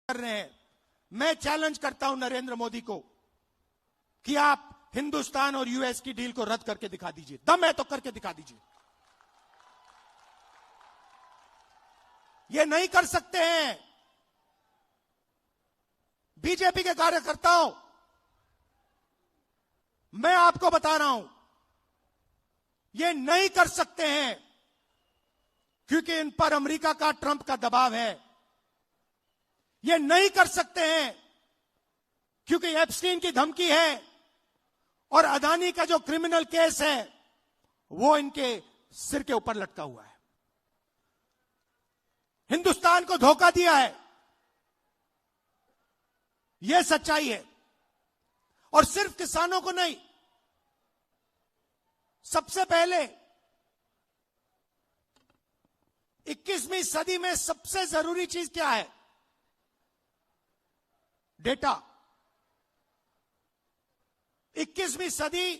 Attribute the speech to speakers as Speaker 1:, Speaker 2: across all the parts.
Speaker 1: कर रहे हैं। मैं चैलेंज करता हूं नरेंद्र मोदी को कि आप हिंदुस्तान और यूएस की डील को रद्द करके दिखा दीजिए। दम है तो करके दिखा दीजिए। ये नहीं कर सकते हैं। बीजेपी के कार्यकर्ताओं, मैं आपको बता रहा हूं, ये नहीं कर सकते हैं क्योंकि इन पर अमेरिका का, ट्रंप का दबाव है। ये नहीं कर सकते हैं क्योंकि एप्स्टीन की धमकी है और अदानी का जो क्रिमिनल केस है वो इनके सिर के ऊपर लटका हुआ है। हिंदुस्तान को धोखा दिया है, यह सच्चाई है। और सिर्फ किसानों को नहीं, सबसे पहले 21वीं सदी में सबसे जरूरी चीज क्या है? डेटा। 21वीं सदी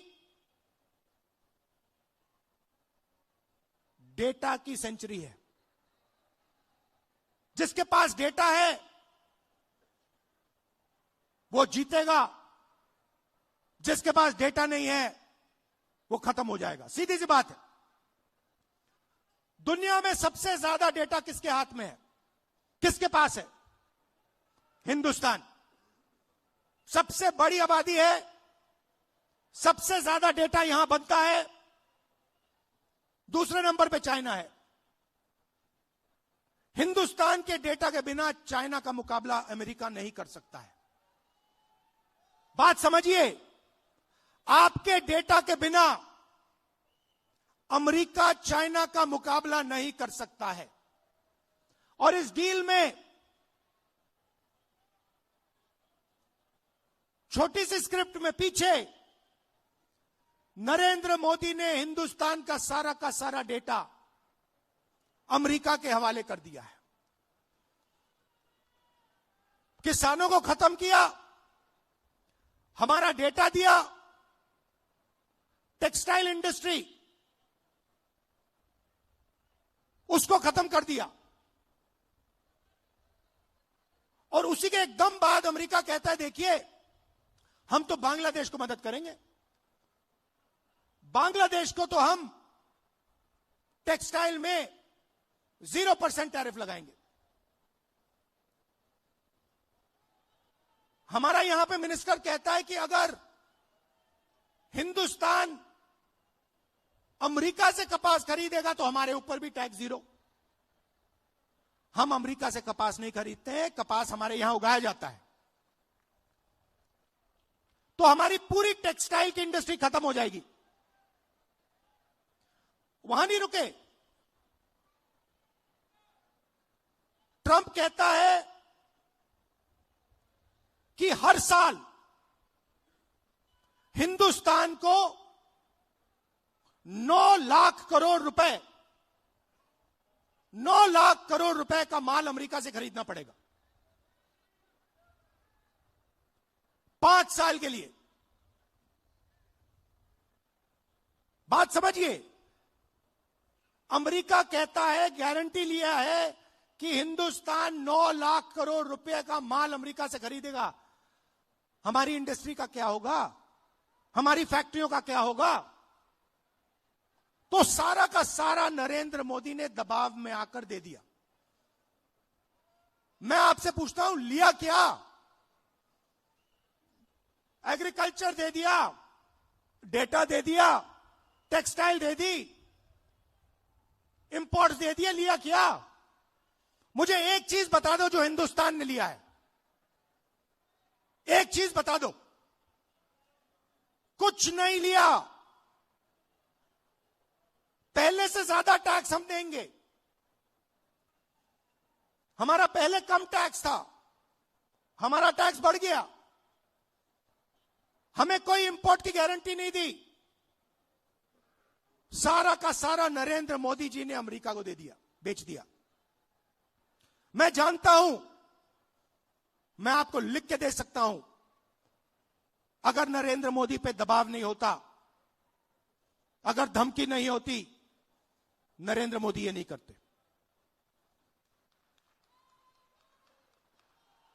Speaker 1: डेटा की सेंचुरी है। जिसके पास डेटा है वो जीतेगा, जिसके पास डेटा नहीं है वो खत्म हो जाएगा। सीधी सी बात है। दुनिया में सबसे ज्यादा डेटा किसके हाथ में है? किसके पास है? हिंदुस्तान। सबसे बड़ी आबादी है, सबसे ज्यादा डेटा यहां बनता है। दूसरे नंबर पे चाइना है। हिंदुस्तान के डेटा के बिना चाइना का मुकाबला अमेरिका नहीं कर सकता है। बात समझिए, आपके डेटा के बिना अमेरिका चाइना का मुकाबला नहीं कर सकता है। और इस डील में छोटी सी स्क्रिप्ट में पीछे नरेंद्र मोदी ने हिंदुस्तान का सारा डेटा अमेरिका के हवाले कर दिया है। किसानों को खत्म किया, हमारा डेटा दिया, टेक्सटाइल इंडस्ट्री उसको खत्म कर दिया। और उसी के एकदम बाद अमेरिका कहता है देखिए हम तो बांग्लादेश को मदद करेंगे। बांग्लादेश को तो हम टेक्सटाइल में 0% टैरिफ लगाएंगे। हमारा यहां पे मिनिस्टर कहता है कि अगर हिंदुस्तान अमेरिका से कपास खरीदेगा तो हमारे ऊपर भी टैक्स 0। हम अमेरिका से कपास नहीं खरीदते हैं, कपास हमारे यहां उगाया जाता है। तो हमारी पूरी टेक्सटाइल की इंडस्ट्री खत्म हो जाएगी। वहां नहीं रुके। ट्रंप कहता है कि हर साल हिंदुस्तान को 9 लाख करोड़ रुपए 9 लाख करोड़ रुपए का माल अमेरिका से खरीदना पड़ेगा 5 साल के लिए। बात समझिए, अमेरिका कहता है, गारंटी लिया है कि हिंदुस्तान 9 लाख करोड़ रुपए का माल अमेरिका से खरीदेगा। हमारी इंडस्ट्री का क्या होगा? हमारी फैक्ट्रियों का क्या होगा? तो सारा का सारा नरेंद्र मोदी ने दबाव में आकर दे दिया। मैं आपसे पूछता हूं, लिया क्या? एग्रीकल्चर दे दिया, डेटा दे दिया, टेक्सटाइल दे दी, इंपोर्ट्स दे दिया, लिया क्या? मुझे एक चीज बता दो जो हिंदुस्तान ने लिया है। एक चीज बता दो। कुछ नहीं लिया। पहले से ज्यादा टैक्स हम देंगे। हमारा पहले कम टैक्स था, हमारा टैक्स बढ़ गया। हमें कोई इंपोर्ट की गारंटी नहीं दी। सारा का सारा नरेंद्र मोदी जी ने अमेरिका को दे दिया, बेच दिया। मैं जानता हूं, मैं आपको लिख के दे सकता हूं, अगर नरेंद्र मोदी पे दबाव नहीं होता, अगर धमकी नहीं होती, नरेंद्र मोदी ये नहीं करते।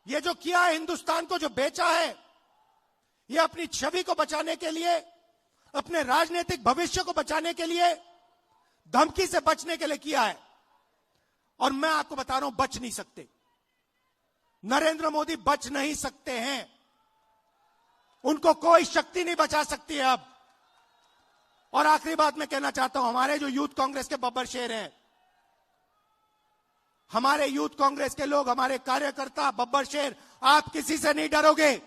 Speaker 1: ये जो किया है, हिंदुस्तान को जो बेचा है, ये अपनी छवि को बचाने के लिए, अपने राजनीतिक भविष्य को बचाने के लिए, धमकी से बचने के लिए किया है। और मैं आपको बता रहा हूं, बच नहीं सकते। नरेंद्र मोदी बच नहीं सकते हैं। उनको कोई शक्ति नहीं बचा सकती है अब। और आखिरी बात मैं कहना चाहता हूं, हमारे जो यूथ कांग्रेस के बब्बर शेर हैं, हमारे यूथ कांग्रेस के लोग, हमारे कार्यकर्ता बब्बर शेर, आप किसी से नहीं डरोगे,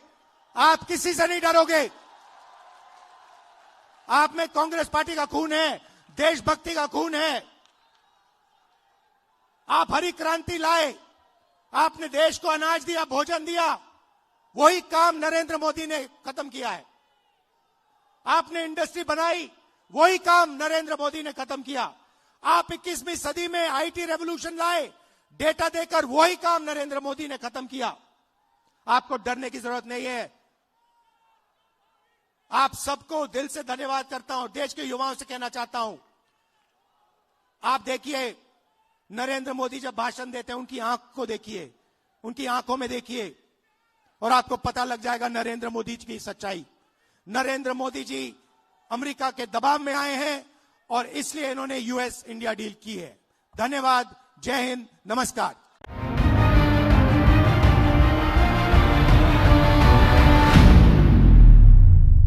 Speaker 1: आप किसी से नहीं डरोगे। आप में कांग्रेस पार्टी का खून है, देशभक्ति का खून है। आप हरी क्रांति लाए, आपने देश को अनाज दिया, भोजन दिया, वही काम नरेंद्र मोदी ने खत्म किया है। आपने इंडस्ट्री बनाई, वही काम नरेंद्र मोदी ने खत्म किया। आप 21वीं सदी में आईटी रेवोल्यूशन लाए, डेटा देकर, वही काम नरेंद्र मोदी ने खत्म किया। आपको डरने की जरूरत नहीं है। आप सबको दिल से धन्यवाद करता हूं। देश के युवाओं से कहना चाहता हूं, आप देखिए, नरेंद्र मोदी जब भाषण देते हैं, उनकी आंख को देखिए, उनकी आंखों में देखिए, और आपको पता लग जाएगा नरेंद्र मोदी जी की सच्चाई। नरेंद्र मोदी जी अमेरिका के दबाव में आए हैं और इसलिए इन्होंने यूएस इंडिया डील की है। धन्यवाद। जय हिंद। नमस्कार।